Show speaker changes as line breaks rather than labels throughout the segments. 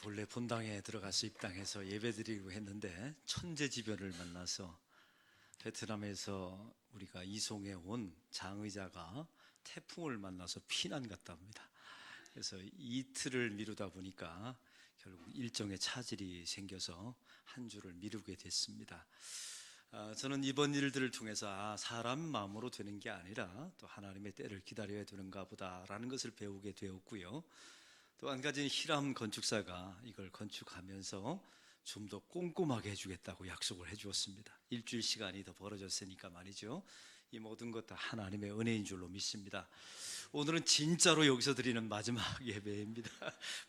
본래 본당에 들어가서 입당해서 예배드리고 했는데 천재지변을 만나서 베트남에서 우리가 이송해 온 장의자가 태풍을 만나서 피난 갔다 옵니다. 그래서 이틀을 미루다 보니까 결국 일정에 차질이 생겨서 한 주를 미루게 됐습니다. 저는 이번 일들을 통해서 사람 마음으로 되는 게 아니라 또 하나님의 때를 기다려야 되는가 보다라는 것을 배우게 되었고요. 또 한 가지는 히람 건축사가 이걸 건축하면서 좀 더 꼼꼼하게 해주겠다고 약속을 해주었습니다. 일주일 시간이 더 벌어졌으니까 말이죠. 이 모든 것 다 하나님의 은혜인 줄로 믿습니다. 오늘은 진짜로 여기서 드리는 마지막 예배입니다.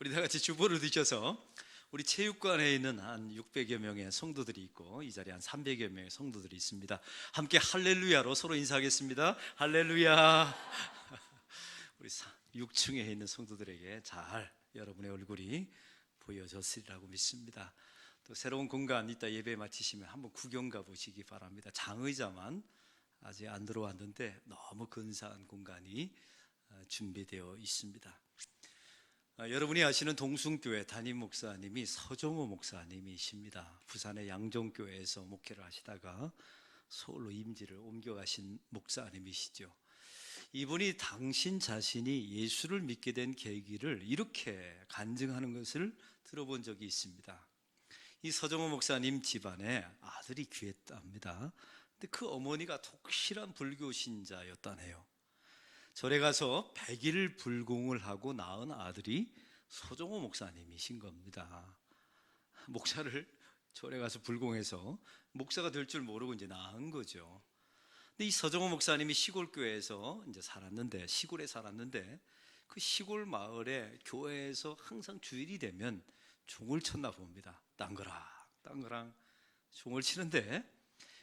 우리 다 같이 주보를 드셔서 우리 체육관에 있는 한 600여 명의 성도들이 있고 이 자리에 한 300여 명의 성도들이 있습니다. 함께 할렐루야로 서로 인사하겠습니다. 할렐루야. 우리 6층에 있는 성도들에게 잘 여러분의 얼굴이 보여졌으리라고 믿습니다. 또 새로운 공간 이따 예배 마치시면 한번 구경 가보시기 바랍니다. 장의자만 아직 안 들어왔는데 너무 근사한 공간이 준비되어 있습니다. 여러분이 아시는 동숭교회 담임 목사님이 서정호 목사님이십니다. 부산의 양종교회에서 목회를 하시다가 서울로 임지를 옮겨가신 목사님이시죠. 이분이 당신 자신이 예수를 믿게 된 계기를 이렇게 간증하는 것을 들어본 적이 있습니다. 이 서정호 목사님 집안에 아들이 귀했답니다. 근데 그 어머니가 독실한 불교 신자였다네요. 절에 가서 100일 불공을 하고 낳은 아들이 서정호 목사님이신 겁니다. 목사를 절에 가서 불공해서 목사가 될 줄 모르고 이제 낳은 거죠. 근데 이 서정호 목사님이 시골교회에서 이제 시골에 살았는데 그 시골 마을에 교회에서 항상 주일이 되면 종을 쳤나 봅니다. 땅그랑 종을 치는데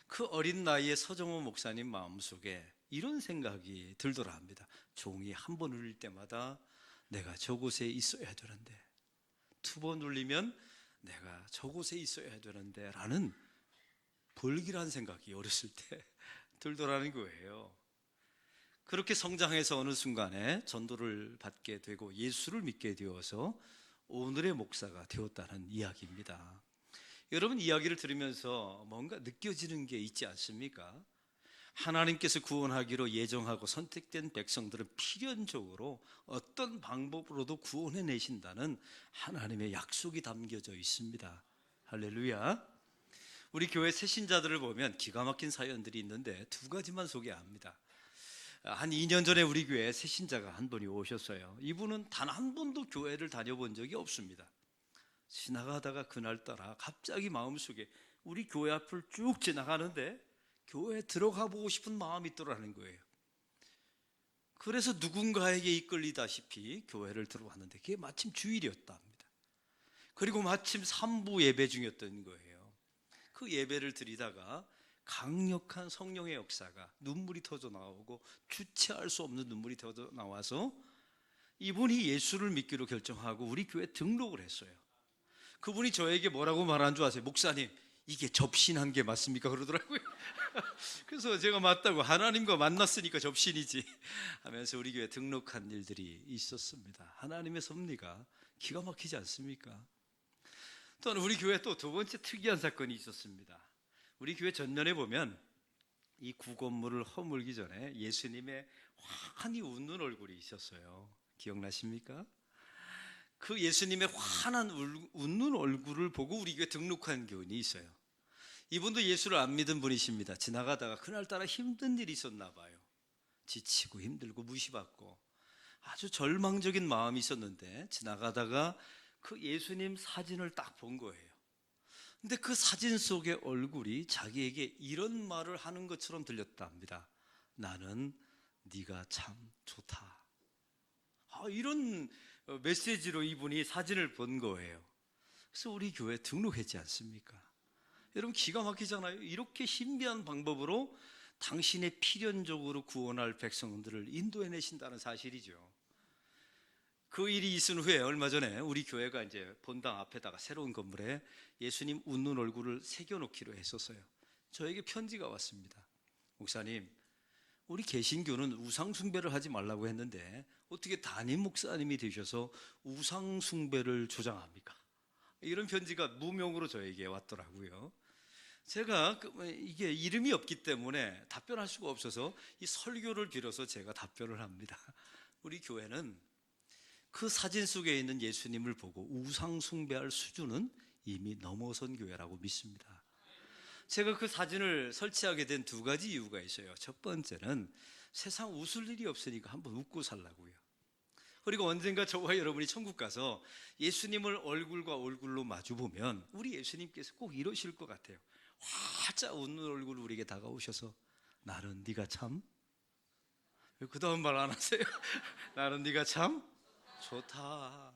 그 어린 나이에 서정호 목사님 마음속에 이런 생각이 들더라 합니다. 종이 한 번 울릴 때마다 내가 저곳에 있어야 되는데, 두 번 울리면 내가 저곳에 있어야 되는데 라는 불길한 생각이 어렸을 때 들더라는 거예요. 그렇게 성장해서 어느 순간에 전도를 받게 되고 예수를 믿게 되어서 오늘의 목사가 되었다는 이야기입니다. 여러분, 이야기를 들으면서 뭔가 느껴지는 게 있지 않습니까? 하나님께서 구원하기로 예정하고 선택된 백성들은 필연적으로 어떤 방법으로도 구원해 내신다는 하나님의 약속이 담겨져 있습니다. 할렐루야. 우리 교회 새신자들을 보면 기가 막힌 사연들이 있는데 두 가지만 소개합니다. 한 2년 전에 우리 교회에 새신자가 한 분이 오셨어요. 이분은 단 한 번도 교회를 다녀본 적이 없습니다. 지나가다가 그날따라 갑자기 마음속에 우리 교회 앞을 쭉 지나가는데 교회에 들어가 보고 싶은 마음이 있더라는 거예요. 그래서 누군가에게 이끌리다시피 교회를 들어왔는데 그게 마침 주일이었답니다. 그리고 마침 3부 예배 중이었던 거예요. 그 예배를 드리다가 강력한 성령의 역사가 눈물이 터져 나오고 주체할 수 없는 눈물이 터져 나와서 이분이 예수를 믿기로 결정하고 우리 교회에 등록을 했어요. 그분이 저에게 뭐라고 말한 줄 아세요? 목사님, 이게 접신한 게 맞습니까? 그러더라고요. 그래서 제가 맞다고, 하나님과 만났으니까 접신이지 하면서 우리 교회에 등록한 일들이 있었습니다. 하나님의 섭리가 기가 막히지 않습니까? 또한 우리 교회에 또 두 번째 특이한 사건이 있었습니다. 우리 교회 전면에 보면 이 구건물을 허물기 전에 예수님의 환히 웃는 얼굴이 있었어요. 기억나십니까? 그 예수님의 환한 웃는 얼굴을 보고 우리 교회에 등록한 교인이 있어요. 이분도 예수를 안 믿은 분이십니다. 지나가다가 그날따라 힘든 일이 있었나 봐요. 지치고 힘들고 무시받고 아주 절망적인 마음이 있었는데 지나가다가 그 예수님 사진을 딱 본 거예요. 근데 그 사진 속의 얼굴이 자기에게 이런 말을 하는 것처럼 들렸답니다. 나는 네가 참 좋다. 이런 메시지로 이분이 사진을 본 거예요. 그래서 우리 교회에 등록했지 않습니까? 여러분, 기가 막히잖아요. 이렇게 신비한 방법으로 당신의 필연적으로 구원할 백성들을 인도해 내신다는 사실이죠. 그 일이 있은 후에 얼마 전에 우리 교회가 이제 본당 앞에다가 새로운 건물에 예수님 웃는 얼굴을 새겨놓기로 했었어요. 저에게 편지가 왔습니다. 목사님, 우리 개신교는 우상숭배를 하지 말라고 했는데 어떻게 담임 목사님이 되셔서 우상숭배를 조장합니까? 이런 편지가 무명으로 저에게 왔더라고요. 제가 이게 이름이 없기 때문에 답변할 수가 없어서 이 설교를 빌어서 제가 답변을 합니다. 우리 교회는 그 사진 속에 있는 예수님을 보고 우상 숭배할 수준은 이미 넘어선 교회라고 믿습니다. 제가 그 사진을 설치하게 된 두 가지 이유가 있어요. 첫 번째는 세상 웃을 일이 없으니까 한번 웃고 살라고요. 그리고 언젠가 저와 여러분이 천국 가서 예수님을 얼굴과 얼굴로 마주보면 우리 예수님께서 꼭 이러실 것 같아요. 활짝 웃는 얼굴로 우리에게 다가오셔서 나는 네가 참, 그 다음 말 안 하세요? 나는 네가 참 좋다.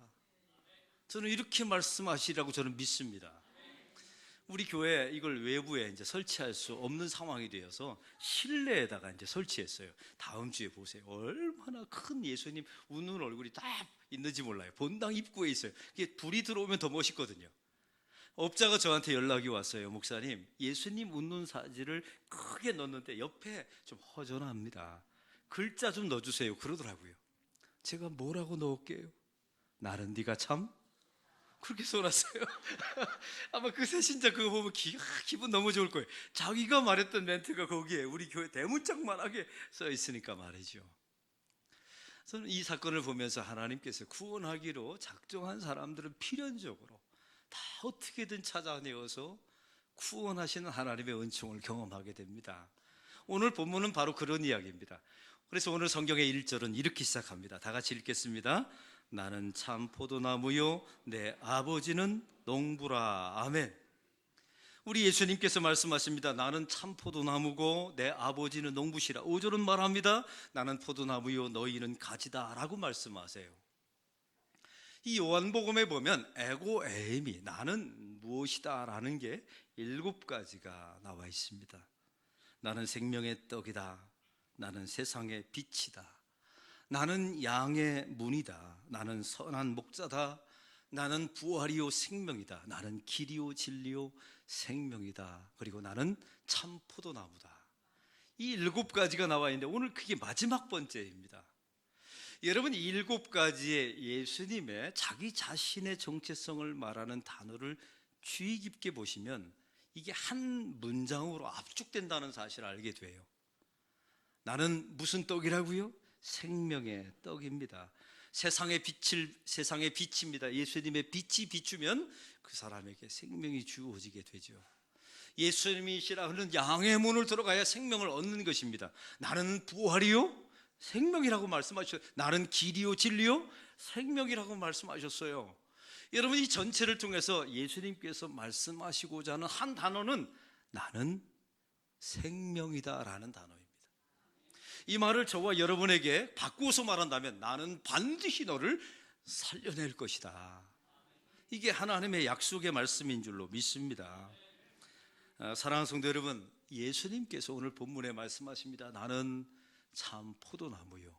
저는 이렇게 말씀하시라고 저는 믿습니다. 우리 교회 이걸 외부에 이제 설치할 수 없는 상황이 되어서 실내에다가 이제 설치했어요. 다음 주에 보세요. 얼마나 큰 예수님 웃는 얼굴이 딱 있는지 몰라요. 본당 입구에 있어요. 이게 불이 들어오면 더 멋있거든요. 업자가 저한테 연락이 왔어요. 목사님, 예수님 웃는 사진을 크게 넣었는데 옆에 좀 허전합니다. 글자 좀 넣어주세요. 그러더라고요. 제가 뭐라고 넣을게요? 나는 네가 참, 그렇게 써놨어요. 아마 그 새신자 그거 보면 기분 너무 좋을 거예요. 자기가 말했던 멘트가 거기에 우리 교회 대문짝만하게 써 있으니까 말이죠. 저는 이 사건을 보면서 하나님께서 구원하기로 작정한 사람들은 필연적으로 다 어떻게든 찾아내어서 구원하시는 하나님의 은총을 경험하게 됩니다. 오늘 본문은 바로 그런 이야기입니다. 그래서 오늘 성경의 1절은 이렇게 시작합니다. 다 같이 읽겠습니다. 나는 참 포도나무요 내 아버지는 농부라. 아멘. 우리 예수님께서 말씀하십니다. 나는 참 포도나무고 내 아버지는 농부시라. 5절은 말합니다. 나는 포도나무요 너희는 가지다 라고 말씀하세요. 이 요한복음에 보면 에고 에이미, 나는 무엇이다 라는 게 7가지가 나와 있습니다. 나는 생명의 떡이다. 나는 세상의 빛이다. 나는 양의 문이다. 나는 선한 목자다. 나는 부활이요 생명이다. 나는 길이요 진리요 생명이다. 그리고 나는 참 포도나무다. 이 7가지가 나와 있는데 오늘 그게 마지막 번째입니다. 여러분, 이 7가지의 예수님의 자기 자신의 정체성을 말하는 단어를 주의 깊게 보시면 이게 한 문장으로 압축된다는 사실을 알게 돼요. 나는 무슨 떡이라고요? 생명의 떡입니다. 세상의 빛입니다. 예수님의 빛이 비추면 그 사람에게 생명이 주어지게 되죠. 예수님이시라 하는 양의 문을 들어가야 생명을 얻는 것입니다. 나는 부활이요 생명이라고 말씀하셨어요. 나는 길이요 진리요 생명이라고 말씀하셨어요. 여러분, 이 전체를 통해서 예수님께서 말씀하시고자 하는 한 단어는 나는 생명이다 라는 단어입니다. 이 말을 저와 여러분에게 바꾸어서 말한다면 나는 반드시 너를 살려낼 것이다. 이게 하나님의 약속의 말씀인 줄로 믿습니다. 사랑하는 성도 여러분, 예수님께서 오늘 본문에 말씀하십니다. 나는 참 포도나무요.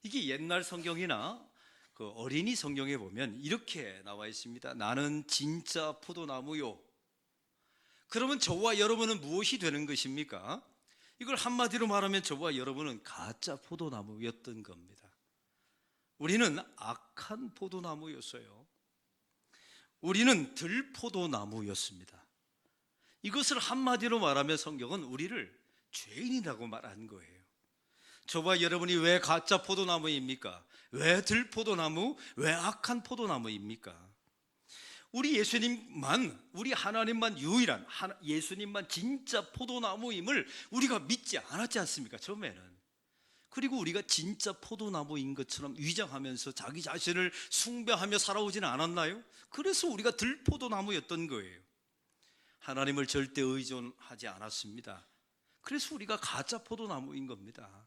이게 옛날 성경이나 그 어린이 성경에 보면 이렇게 나와 있습니다. 나는 진짜 포도나무요. 그러면 저와 여러분은 무엇이 되는 것입니까? 이걸 한마디로 말하면 저와 여러분은 가짜 포도나무였던 겁니다. 우리는 악한 포도나무였어요. 우리는 들포도나무였습니다. 이것을 한마디로 말하면 성경은 우리를 죄인이라고 말한 거예요. 저와 여러분이 왜 가짜 포도나무입니까? 왜 들포도나무? 왜 악한 포도나무입니까? 우리 예수님만, 우리 하나님만 유일한 예수님만 진짜 포도나무임을 우리가 믿지 않았지 않습니까? 처음에는. 그리고 우리가 진짜 포도나무인 것처럼 위장하면서 자기 자신을 숭배하며 살아오지는 않았나요? 그래서 우리가 들포도나무였던 거예요. 하나님을 절대 의존하지 않았습니다. 그래서 우리가 가짜 포도나무인 겁니다.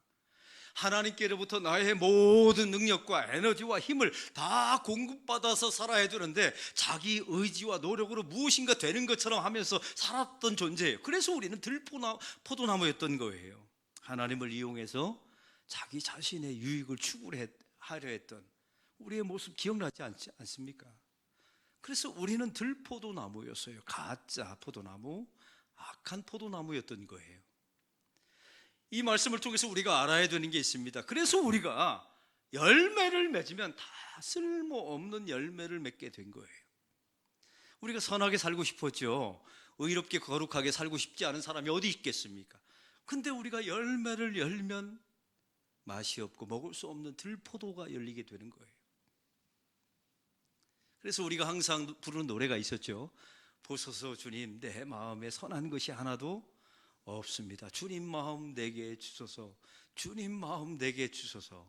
하나님께로부터 나의 모든 능력과 에너지와 힘을 다 공급받아서 살아야 되는데 자기 의지와 노력으로 무엇인가 되는 것처럼 하면서 살았던 존재예요. 그래서 우리는 들포도나무였던 거예요. 하나님을 이용해서 자기 자신의 유익을 추구하려 했던 우리의 모습 기억나지 않습니까? 그래서 우리는 들포도나무였어요. 가짜 포도나무, 악한 포도나무였던 거예요. 이 말씀을 통해서 우리가 알아야 되는 게 있습니다. 그래서 우리가 열매를 맺으면 다 쓸모없는 열매를 맺게 된 거예요. 우리가 선하게 살고 싶었죠. 의롭게 거룩하게 살고 싶지 않은 사람이 어디 있겠습니까? 근데 우리가 열매를 열면 맛이 없고 먹을 수 없는 들포도가 열리게 되는 거예요. 그래서 우리가 항상 부르는 노래가 있었죠. 보소서 주님, 내 마음에 선한 것이 하나도 없습니다. 주님 마음 내게 주소서. 주님 마음 내게 주소서.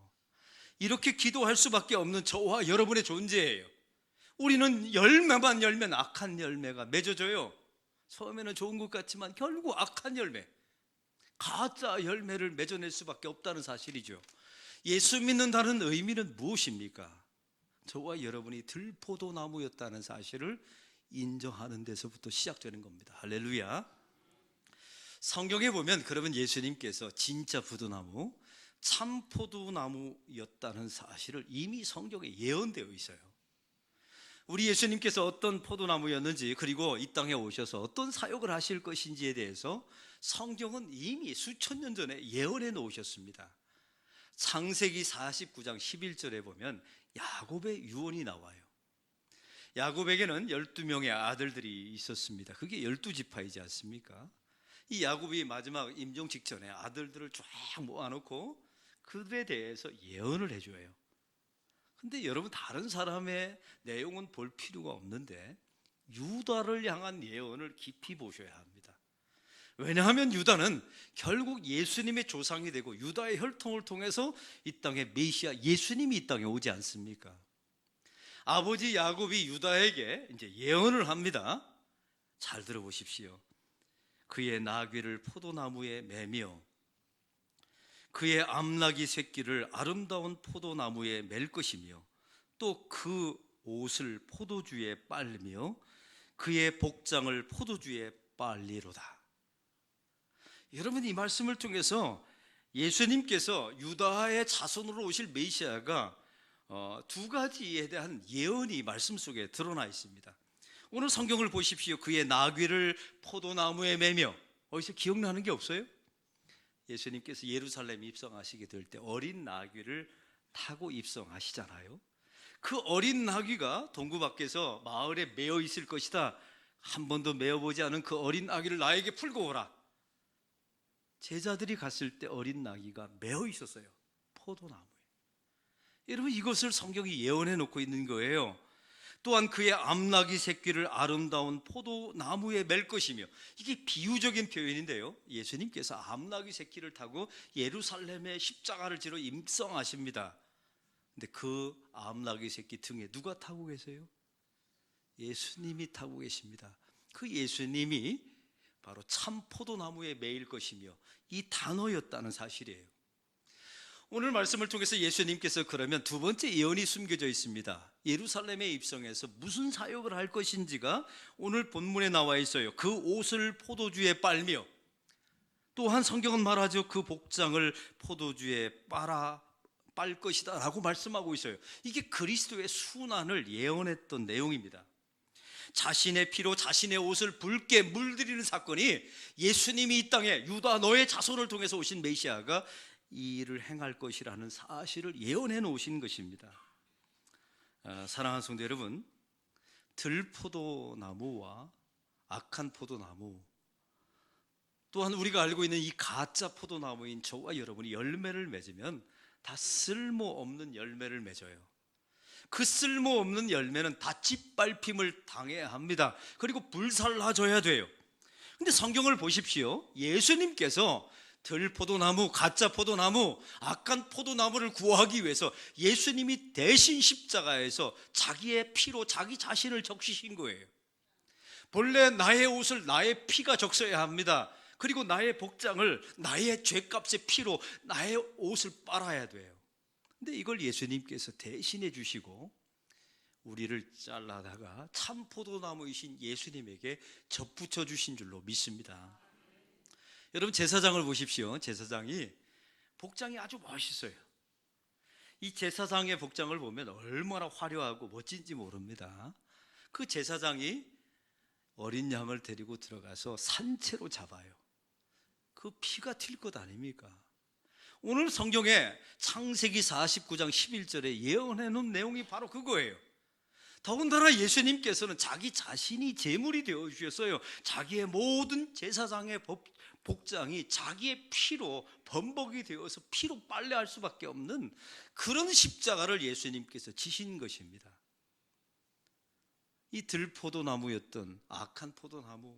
이렇게 기도할 수밖에 없는 저와 여러분의 존재예요. 우리는 열매만 열면 악한 열매가 맺어져요. 처음에는 좋은 것 같지만 결국 악한 열매, 가짜 열매를 맺어낼 수밖에 없다는 사실이죠. 예수 믿는다는 의미는 무엇입니까? 저와 여러분이 들포도나무였다는 사실을 인정하는 데서부터 시작되는 겁니다. 할렐루야. 성경에 보면 그러면 예수님께서 진짜 부도나무, 참 포도나무였다는 사실을 이미 성경에 예언되어 있어요. 우리 예수님께서 어떤 포도나무였는지, 그리고 이 땅에 오셔서 어떤 사역을 하실 것인지에 대해서 성경은 이미 수천 년 전에 예언해 놓으셨습니다. 창세기 49장 11절에 보면 야곱의 유언이 나와요. 야곱에게는 12명의 아들들이 있었습니다. 그게 12지파이지 않습니까? 이 야곱이 마지막 임종 직전에 아들들을 쫙 모아놓고 그들에 대해서 예언을 해줘요. 근데 여러분, 다른 사람의 내용은 볼 필요가 없는데 유다를 향한 예언을 깊이 보셔야 합니다. 왜냐하면 유다는 결국 예수님의 조상이 되고 유다의 혈통을 통해서 이 땅에 메시아 예수님이 이 땅에 오지 않습니까? 아버지 야곱이 유다에게 이제 예언을 합니다. 잘 들어보십시오. 그의 나귀를 포도나무에 매며 그의 암나귀 새끼를 아름다운 포도나무에 맬 것이며 또 그 옷을 포도주에 빨며 그의 복장을 포도주에 빨리로다. 여러분, 이 말씀을 통해서 예수님께서 유다의 자손으로 오실 메시아가 두 가지에 대한 예언이 말씀 속에 드러나 있습니다. 오늘 성경을 보십시오. 그의 나귀를 포도나무에 매며, 어디서 기억나는 게 없어요? 예수님께서 예루살렘 입성하시게 될 때 어린 나귀를 타고 입성하시잖아요. 그 어린 나귀가 동구 밖에서 마을에 매어 있을 것이다. 한 번도 매어보지 않은 그 어린 나귀를 나에게 풀고 오라. 제자들이 갔을 때 어린 나귀가 매어 있었어요. 포도나무에. 여러분, 이것을 성경이 예언해 놓고 있는 거예요. 또한 그의 암나귀 새끼를 아름다운 포도나무에 맬 것이며, 이게 비유적인 표현인데요. 예수님께서 암나귀 새끼를 타고 예루살렘에 십자가를 지러 입성하십니다. 근데 그 암나귀 새끼 등에 누가 타고 계세요? 예수님이 타고 계십니다. 그 예수님이 바로 참 포도나무에 매일 것이며 이 단어였다는 사실이에요. 오늘 말씀을 통해서 예수님께서 그러면 두 번째 예언이 숨겨져 있습니다. 예루살렘에 입성해서 무슨 사역을 할 것인지가 오늘 본문에 나와 있어요. 그 옷을 포도주에 빨며, 또한 성경은 말하죠. 그 복장을 포도주에 빨 것이다 라고 말씀하고 있어요. 이게 그리스도의 순환을 예언했던 내용입니다. 자신의 피로 자신의 옷을 붉게 물들이는 사건이, 예수님이 이 땅에 유다 너의 자손을 통해서 오신 메시아가 이 일을 행할 것이라는 사실을 예언해 놓으신 것입니다. 사랑하는 성도 여러분, 들포도나무와 악한 포도나무, 또한 우리가 알고 있는 이 가짜 포도나무인 저와 여러분이 열매를 맺으면 다 쓸모없는 열매를 맺어요. 그 쓸모없는 열매는 다 짓밟힘을 당해야 합니다. 그리고 불살라져야 돼요. 근데 성경을 보십시오. 예수님께서 들포도나무, 가짜 포도나무, 악한 포도나무를 구하기 위해서 예수님이 대신 십자가에서 자기의 피로 자기 자신을 적시신 거예요. 본래 나의 옷을 나의 피가 적셔야 합니다. 그리고 나의 복장을 나의 죄값의 피로 나의 옷을 빨아야 돼요. 근데 이걸 예수님께서 대신해 주시고 우리를 잘라다가 참 포도나무이신 예수님에게 접붙여 주신 줄로 믿습니다. 여러분, 제사장을 보십시오. 제사장이 복장이 아주 멋있어요. 이 제사장의 복장을 보면 얼마나 화려하고 멋진지 모릅니다. 그 제사장이 어린 양을 데리고 들어가서 산채로 잡아요. 그 피가 튈 것 아닙니까? 오늘 성경에 창세기 49장 11절에 예언해 놓은 내용이 바로 그거예요. 더군다나 예수님께서는 자기 자신이 제물이 되어 주셨어요. 자기의 모든 제사장의 복장이 자기의 피로 범벅이 되어서 피로 빨래할 수밖에 없는 그런 십자가를 예수님께서 지신 것입니다. 이 들포도나무였던 악한 포도나무,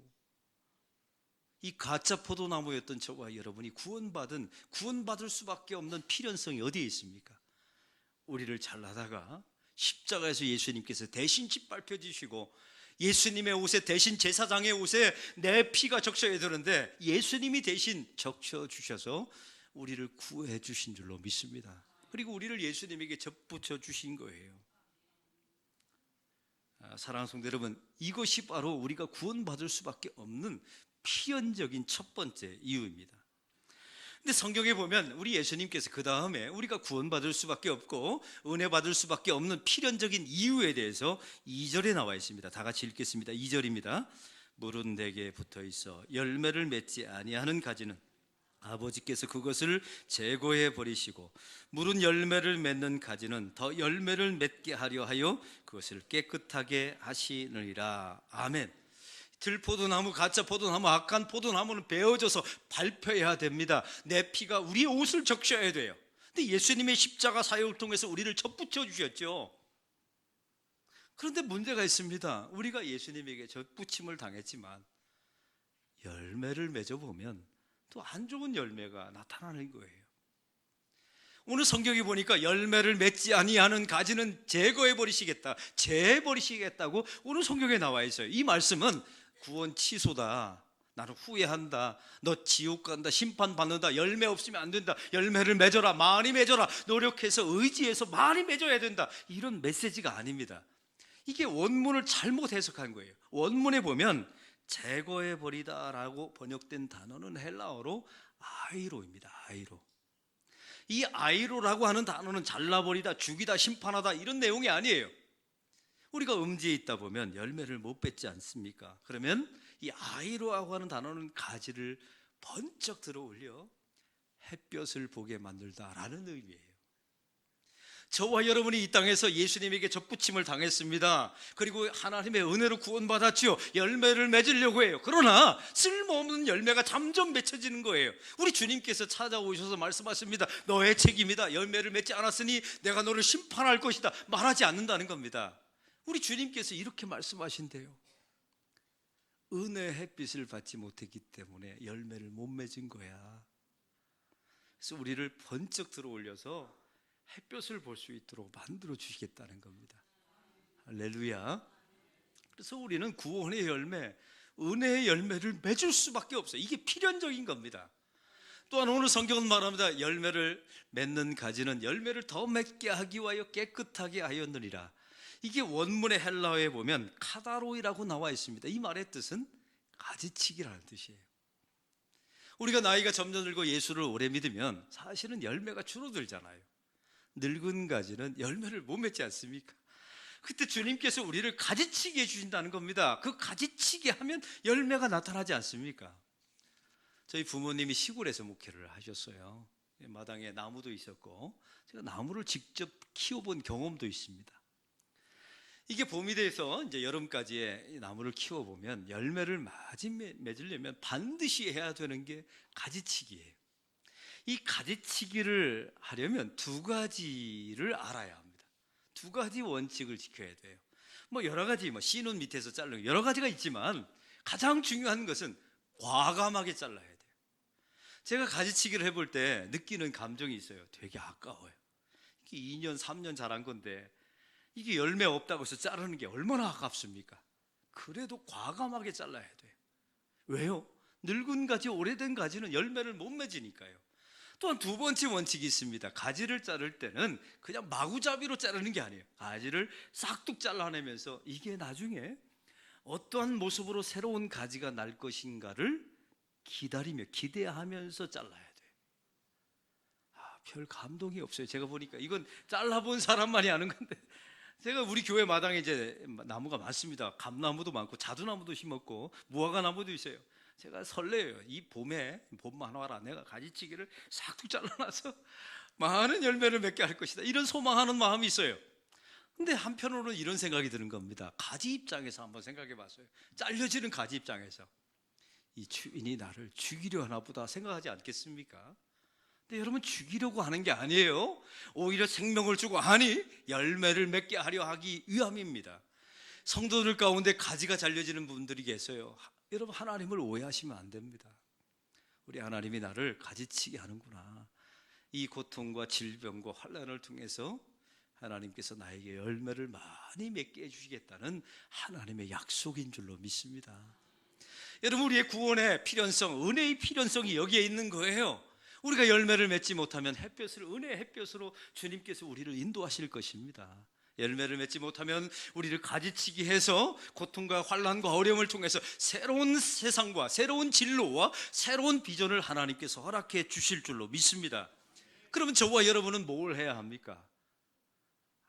이 가짜 포도나무였던 저와 여러분이 구원받을 수밖에 없는 필연성이 어디에 있습니까? 우리를 잘라다가 십자가에서 예수님께서 대신 짓밟혀 주시고, 예수님의 옷에 대신 제사장의 옷에 내 피가 적셔야 되는데 예수님이 대신 적셔 주셔서 우리를 구해 주신 줄로 믿습니다. 그리고 우리를 예수님에게 접붙여 주신 거예요. 사랑하는 성도 여러분, 이것이 바로 우리가 구원받을 수밖에 없는 필연적인 첫 번째 이유입니다. 근데 성경에 보면 우리 예수님께서 그 다음에 우리가 구원받을 수밖에 없고 은혜 받을 수밖에 없는 필연적인 이유에 대해서 2절에 나와 있습니다. 다 같이 읽겠습니다. 2절입니다. 물은 내게 붙어 있어 열매를 맺지 아니하는 가지는 아버지께서 그것을 제거해 버리시고, 물은 열매를 맺는 가지는 더 열매를 맺게 하려 하여 그것을 깨끗하게 하시느니라. 아멘. 들포도나무, 가짜 포도나무, 악한 포도나무는 베어져서 밟혀야 됩니다. 내 피가 우리의 옷을 적셔야 돼요. 근데 예수님의 십자가 사역을 통해서 우리를 접붙여 주셨죠. 그런데 문제가 있습니다. 우리가 예수님에게 접붙임을 당했지만 열매를 맺어보면 또 안 좋은 열매가 나타나는 거예요. 오늘 성경에 보니까 열매를 맺지 아니하는 가지는 제거해 버리시겠다, 제해 버리시겠다고 오늘 성경에 나와 있어요. 이 말씀은 구원 취소다, 나는 후회한다, 너 지옥 간다, 심판받는다, 열매 없으면 안 된다, 열매를 맺어라, 많이 맺어라, 노력해서 의지해서 많이 맺어야 된다, 이런 메시지가 아닙니다. 이게 원문을 잘못 해석한 거예요. 원문에 보면 제거해 버리다라고 번역된 단어는 헬라어로 아이로입니다. 아이로. 이 아이로라고 하는 단어는 잘라버리다, 죽이다, 심판하다 이런 내용이 아니에요. 우리가 음지에 있다 보면 열매를 못 맺지 않습니까? 그러면 이 아이로라고 하는 단어는 가지를 번쩍 들어 올려 햇볕을 보게 만들다라는 의미예요. 저와 여러분이 이 땅에서 예수님에게 접붙임을 당했습니다. 그리고 하나님의 은혜로 구원받았지요. 열매를 맺으려고 해요. 그러나 쓸모없는 열매가 점점 맺혀지는 거예요. 우리 주님께서 찾아오셔서 말씀하십니다. 너의 책임이다. 열매를 맺지 않았으니 내가 너를 심판할 것이다. 말하지 않는다는 겁니다. 우리 주님께서 이렇게 말씀하신대요. 은혜의 햇빛을 받지 못했기 때문에 열매를 못 맺은 거야. 그래서 우리를 번쩍 들어 올려서 햇볕을 볼 수 있도록 만들어 주시겠다는 겁니다. 할렐루야. 그래서 우리는 구원의 열매, 은혜의 열매를 맺을 수밖에 없어요. 이게 필연적인 겁니다. 또한 오늘 성경은 말합니다. 열매를 맺는 가지는 열매를 더 맺게 하기 위하여 깨끗하게 하였느니라. 이게 원문의 헬라어에 보면 카다로이라고 나와 있습니다. 이 말의 뜻은 가지치기라는 뜻이에요. 우리가 나이가 점점 들고 예수를 오래 믿으면 사실은 열매가 줄어들잖아요. 늙은 가지는 열매를 못 맺지 않습니까? 그때 주님께서 우리를 가지치게 해주신다는 겁니다. 그 가지치게 하면 열매가 나타나지 않습니까? 저희 부모님이 시골에서 목회를 하셨어요. 마당에 나무도 있었고 제가 나무를 직접 키워본 경험도 있습니다. 이게 봄이 돼서 이제 여름까지의 나무를 키워보면 열매를 맺으려면 반드시 해야 되는 게 가지치기예요. 이 가지치기를 하려면 두 가지를 알아야 합니다. 두 가지 원칙을 지켜야 돼요. 여러 가지 씨눈 밑에서 자르는 여러 가지가 있지만 가장 중요한 것은 과감하게 잘라야 돼요. 제가 가지치기를 해볼 때 느끼는 감정이 있어요. 되게 아까워요. 이게 2년 3년 자란 건데 이게 열매 없다고 해서 자르는 게 얼마나 아깝습니까? 그래도 과감하게 잘라야 돼요. 왜요? 늙은 가지, 오래된 가지는 열매를 못 맺으니까요. 또한 두 번째 원칙이 있습니다. 가지를 자를 때는 그냥 마구잡이로 자르는 게 아니에요. 가지를 싹둑 잘라내면서 이게 나중에 어떠한 모습으로 새로운 가지가 날 것인가를 기다리며 기대하면서 잘라야 돼요. 별 감동이 없어요. 제가 보니까 이건 잘라본 사람만이 아는 건데, 제가 우리 교회 마당에 이제 나무가 많습니다. 감나무도 많고 자두나무도 심었고 무화과나무도 있어요. 제가 설레요. 이 봄에 봄만 와라, 내가 가지치기를 싹둑 잘라놔서 많은 열매를 맺게 할 것이다, 이런 소망하는 마음이 있어요. 근데 한편으로는 이런 생각이 드는 겁니다. 가지 입장에서 한번 생각해 봤어요. 잘려지는 가지 입장에서 이 주인이 나를 죽이려 하나 보다 생각하지 않겠습니까? 근데 여러분, 죽이려고 하는 게 아니에요. 오히려 생명을 주고 하니 열매를 맺게 하려 하기 위함입니다. 성도들 가운데 가지가 잘려지는 분들이 계세요. 여러분, 하나님을 오해하시면 안 됩니다. 우리 하나님이 나를 가지치게 하는구나. 이 고통과 질병과 환난을 통해서 하나님께서 나에게 열매를 많이 맺게 해주시겠다는 하나님의 약속인 줄로 믿습니다. 여러분, 우리의 구원의 필연성, 은혜의 필연성이 여기에 있는 거예요. 우리가 열매를 맺지 못하면 은혜의 햇볕으로 주님께서 우리를 인도하실 것입니다. 열매를 맺지 못하면 우리를 가지치기 해서 고통과 환난과 어려움을 통해서 새로운 세상과 새로운 진로와 새로운 비전을 하나님께서 허락해 주실 줄로 믿습니다. 그러면 저와 여러분은 뭘 해야 합니까?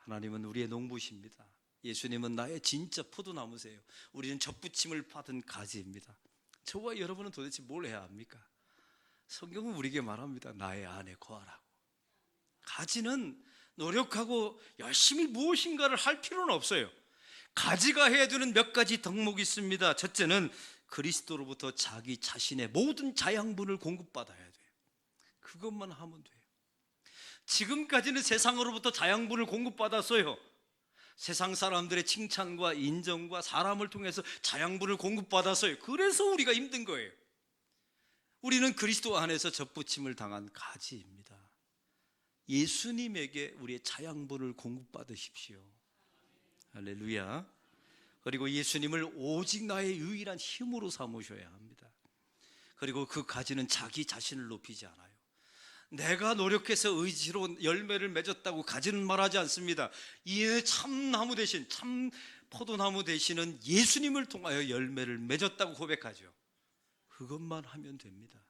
하나님은 우리의 농부십니다. 예수님은 나의 진짜 포도나무세요. 우리는 젖붙임을 받은 가지입니다. 저와 여러분은 도대체 뭘 해야 합니까? 성경은 우리에게 말합니다. 나의 안에 거하라고. 가지는 노력하고 열심히 무엇인가를 할 필요는 없어요. 가지가 해야 되는 몇 가지 덕목이 있습니다. 첫째는 그리스도로부터 자기 자신의 모든 자양분을 공급받아야 돼요. 그것만 하면 돼요. 지금까지는 세상으로부터 자양분을 공급받았어요. 세상 사람들의 칭찬과 인정과 사람을 통해서 자양분을 공급받았어요. 그래서 우리가 힘든 거예요. 우리는 그리스도 안에서 젖붙임을 당한 가지입니다. 예수님에게 우리의 자양분을 공급받으십시오. 할렐루야. 그리고 예수님을 오직 나의 유일한 힘으로 삼으셔야 합니다. 그리고 그 가지는 자기 자신을 높이지 않아요. 내가 노력해서 의지로 열매를 맺었다고 가지는 말하지 않습니다. 이 참나무 대신, 참 포도나무 되시는 예수님을 통하여 열매를 맺었다고 고백하죠. 그것만 하면 됩니다.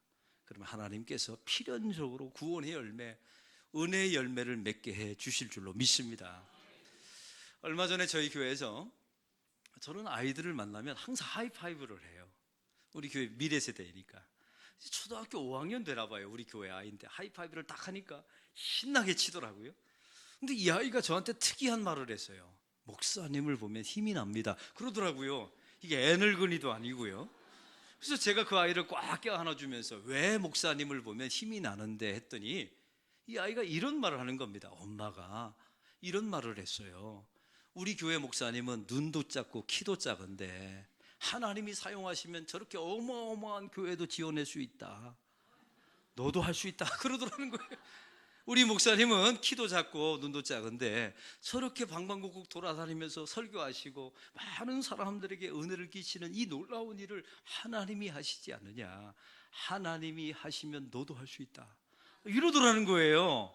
그러면 하나님께서 필연적으로 구원의 열매, 은혜의 열매를 맺게 해 주실 줄로 믿습니다. 얼마 전에 저희 교회에서 저는 아이들을 만나면 항상 하이파이브를 해요. 우리 교회 미래세대이니까. 초등학교 5학년 되나 봐요. 우리 교회 아이인데 하이파이브를 딱 하니까 신나게 치더라고요. 근데 이 아이가 저한테 특이한 말을 했어요. 목사님을 보면 힘이 납니다 그러더라고요. 이게 애늙은이도 아니고요. 그래서 제가 그 아이를 꽉 껴안아주면서 왜 목사님을 보면 힘이 나는데 했더니 이 아이가 이런 말을 하는 겁니다. 엄마가 이런 말을 했어요. 우리 교회 목사님은 눈도 작고 키도 작은데 하나님이 사용하시면 저렇게 어마어마한 교회도 지어낼 수 있다. 너도 할 수 있다 그러더라는 거예요. 우리 목사님은 키도 작고 눈도 작은데 저렇게 방방곡곡 돌아다니면서 설교하시고 많은 사람들에게 은혜를 끼치는 이 놀라운 일을 하나님이 하시지 않느냐. 하나님이 하시면 너도 할 수 있다 이러더라는 거예요.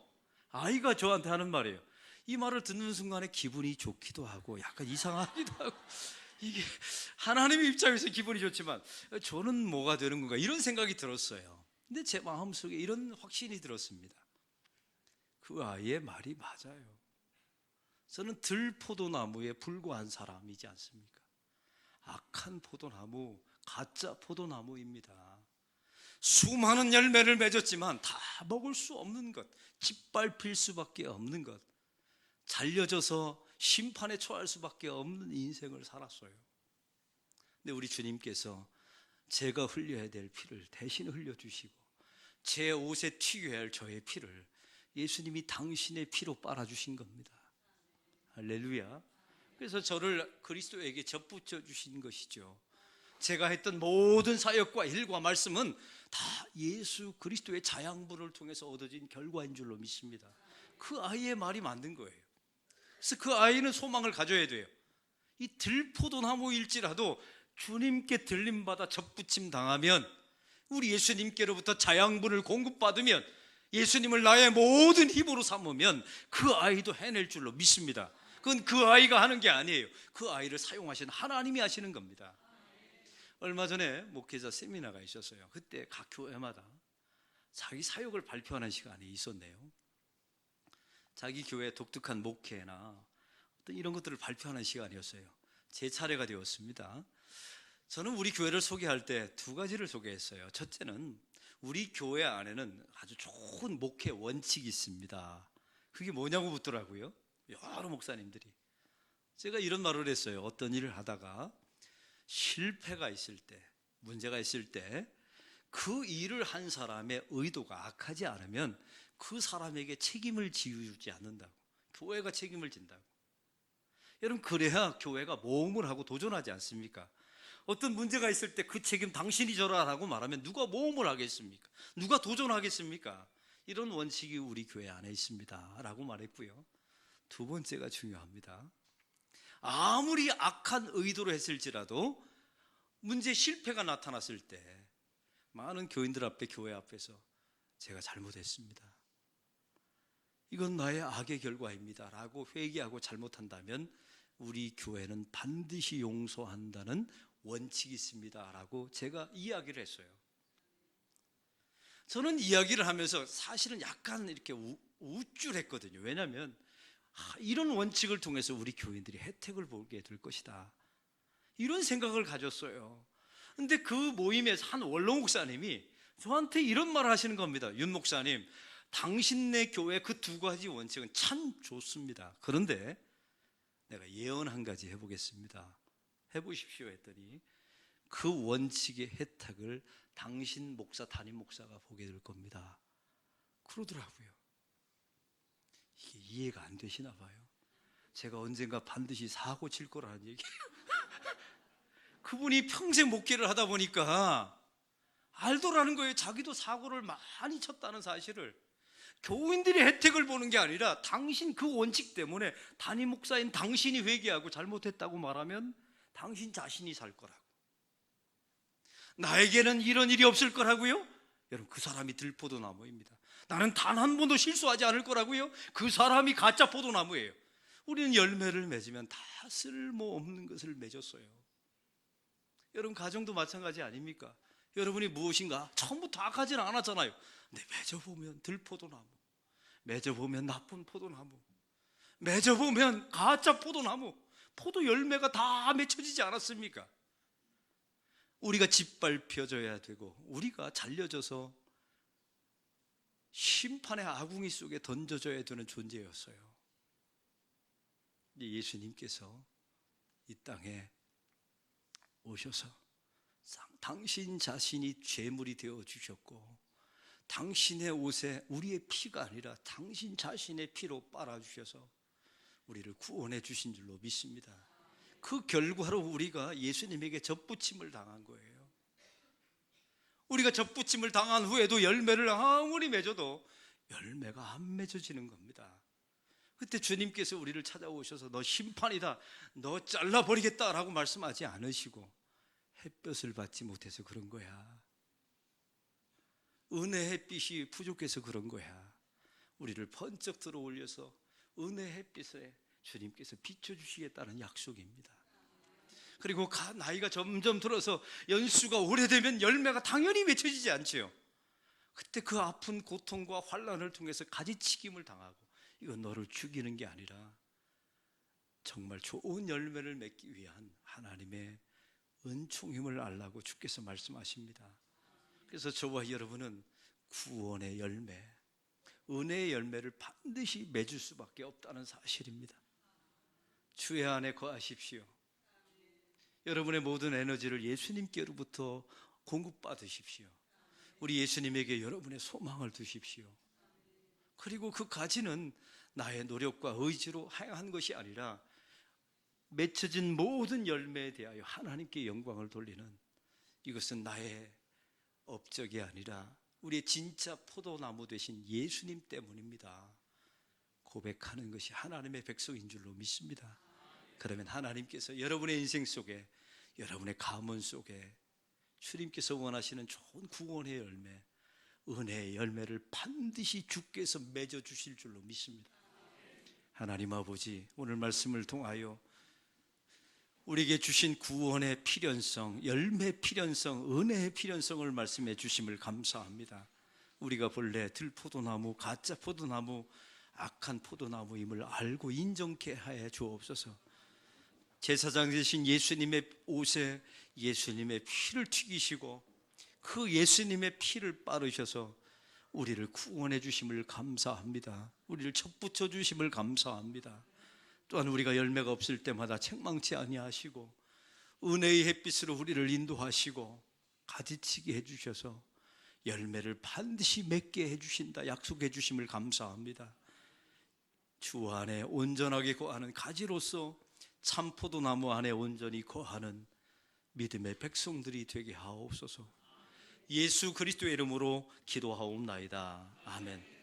아이가 저한테 하는 말이에요. 이 말을 듣는 순간에 기분이 좋기도 하고 약간 이상하기도 하고, 이게 하나님의 입장에서 기분이 좋지만 저는 뭐가 되는 건가 이런 생각이 들었어요. 근데 제 마음속에 이런 확신이 들었습니다. 그 아이의 말이 맞아요. 저는 들포도나무에 불과한 사람이지 않습니까? 악한 포도나무, 가짜 포도나무입니다. 수많은 열매를 맺었지만 다 먹을 수 없는 것, 짓밟힐 수밖에 없는 것, 잘려져서 심판에 처할 수밖에 없는 인생을 살았어요. 근데 우리 주님께서 제가 흘려야 될 피를 대신 흘려주시고 제 옷에 튀겨야 할 저의 피를 예수님이 당신의 피로 빨아주신 겁니다. 할렐루야. 그래서 저를 그리스도에게 접붙여 주신 것이죠. 제가 했던 모든 사역과 일과 말씀은 다 예수 그리스도의 자양분을 통해서 얻어진 결과인 줄로 믿습니다. 그 아이의 말이 맞는 거예요. 그래서 그 아이는 소망을 가져야 돼요. 이 들포도나무일지라도 주님께 들림받아 접붙임 당하면, 우리 예수님께로부터 자양분을 공급받으면, 예수님을 나의 모든 힘으로 삼으면 그 아이도 해낼 줄로 믿습니다. 그건 그 아이가 하는 게 아니에요. 그 아이를 사용하시는 하나님이 하시는 겁니다. 얼마 전에 목회자 세미나가 있었어요. 그때 각 교회마다 자기 사역을 발표하는 시간이 있었네요. 자기 교회 독특한 목회나 어떤 이런 것들을 발표하는 시간이었어요. 제 차례가 되었습니다. 저는 우리 교회를 소개할 때 두 가지를 소개했어요. 첫째는 우리 교회 안에는 아주 좋은 목회 원칙이 있습니다. 그게 뭐냐고 묻더라고요. 여러 목사님들이. 제가 이런 말을 했어요. 어떤 일을 하다가 실패가 있을 때, 문제가 있을 때 그 일을 한 사람의 의도가 악하지 않으면 그 사람에게 책임을 지우지 않는다고. 교회가 책임을 진다고. 여러분, 그래야 교회가 모험을 하고 도전하지 않습니까? 어떤 문제가 있을 때 그 책임 당신이 져라라고 말하면 누가 모험을 하겠습니까? 누가 도전하겠습니까? 이런 원칙이 우리 교회 안에 있습니다 라고 말했고요. 두 번째가 중요합니다. 아무리 악한 의도로 했을지라도 문제 실패가 나타났을 때 많은 교인들 앞에, 교회 앞에서 제가 잘못했습니다, 이건 나의 악의 결과입니다 라고 회개하고 잘못한다면 우리 교회는 반드시 용서한다는 원칙이 있습니다 라고 제가 이야기를 했어요. 저는 이야기를 하면서 사실은 약간 이렇게 우쭐했거든요. 왜냐하면 이런 원칙을 통해서 우리 교인들이 혜택을 보게 될 것이다, 이런 생각을 가졌어요. 근데 그 모임에서 한 원로 목사님이 저한테 이런 말을 하시는 겁니다. 윤 목사님, 당신네 교회 그 두 가지 원칙은 참 좋습니다. 그런데 내가 예언 한 가지 해보겠습니다. 해보십시오 했더니 그 원칙의 혜택을 당신 목사, 담임 목사가 보게 될 겁니다 그러더라고요. 이게 이해가 안 되시나 봐요. 제가 언젠가 반드시 사고 칠 거라는 얘기예요. 그분이 평생 목회를 하다 보니까 알더라는 거예요. 자기도 사고를 많이 쳤다는 사실을. 교인들이 혜택을 보는 게 아니라 당신 그 원칙 때문에 담임 목사인 당신이 회개하고 잘못했다고 말하면 당신 자신이 살 거라고. 나에게는 이런 일이 없을 거라고요? 여러분, 그 사람이 들포도나무입니다. 나는 단 한 번도 실수하지 않을 거라고요? 그 사람이 가짜 포도나무예요. 우리는 열매를 맺으면 다 쓸모없는 것을 맺었어요. 여러분, 가정도 마찬가지 아닙니까? 여러분이 무엇인가 처음부터 악하지는 않았잖아요. 근데 맺어보면 들포도나무, 맺어보면 나쁜 포도나무, 맺어보면 가짜 포도나무, 포도 열매가 다 맺혀지지 않았습니까? 우리가 짓밟혀져야 되고 우리가 잘려져서 심판의 아궁이 속에 던져져야 되는 존재였어요. 예수님께서 이 땅에 오셔서 당신 자신이 죄물이 되어 주셨고 당신의 옷에 우리의 피가 아니라 당신 자신의 피로 빨아주셔서 우리를 구원해 주신 줄로 믿습니다. 그 결과로 우리가 예수님에게 접붙임을 당한 거예요. 우리가 접붙임을 당한 후에도 열매를 아무리 맺어도 열매가 안 맺어지는 겁니다. 그때 주님께서 우리를 찾아오셔서 너 심판이다, 너 잘라버리겠다라고 말씀하지 않으시고 햇볕을 받지 못해서 그런 거야, 은혜의 햇빛이 부족해서 그런 거야, 우리를 번쩍 들어 올려서 은혜의 햇빛에 주님께서 비춰주시겠다는 약속입니다. 그리고 나이가 점점 들어서 연수가 오래되면 열매가 당연히 맺혀지지 않죠. 그때 그 아픈 고통과 환난을 통해서 가지치김을 당하고 이건 너를 죽이는 게 아니라 정말 좋은 열매를 맺기 위한 하나님의 은총임을 알라고 주께서 말씀하십니다. 그래서 저와 여러분은 구원의 열매, 은혜의 열매를 반드시 맺을 수밖에 없다는 사실입니다. 주의 안에 거하십시오. 여러분의 모든 에너지를 예수님께로부터 공급받으십시오. 우리 예수님에게 여러분의 소망을 두십시오. 그리고 그 가지는 나의 노력과 의지로 행한 것이 아니라 맺혀진 모든 열매에 대하여 하나님께 영광을 돌리는, 이것은 나의 업적이 아니라 우리의 진짜 포도나무 되신 예수님 때문입니다. 고백하는 것이 하나님의 백성인 줄로 믿습니다. 그러면 하나님께서 여러분의 인생 속에, 여러분의 가문 속에 주님께서 원하시는 좋은 구원의 열매, 은혜의 열매를 반드시 주께서 맺어주실 줄로 믿습니다. 하나님 아버지, 오늘 말씀을 통하여 우리에게 주신 구원의 필연성, 열매의 필연성, 은혜의 필연성을 말씀해 주심을 감사합니다. 우리가 본래 들포도나무, 가짜 포도나무, 악한 포도나무임을 알고 인정케 하여 주옵소서. 제사장 되신 예수님의 옷에 예수님의 피를 튀기시고 그 예수님의 피를 바르셔서 우리를 구원해 주심을 감사합니다. 우리를 접붙여 주심을 감사합니다. 또한 우리가 열매가 없을 때마다 책망치 아니하시고 은혜의 햇빛으로 우리를 인도하시고 가지치게 해주셔서 열매를 반드시 맺게 해주신다 약속해 주심을 감사합니다. 주 안에 온전하게 거하는 가지로서 참 포도나무 안에 온전히 거하는 믿음의 백성들이 되게 하옵소서. 예수 그리스도의 이름으로 기도하옵나이다. 아멘.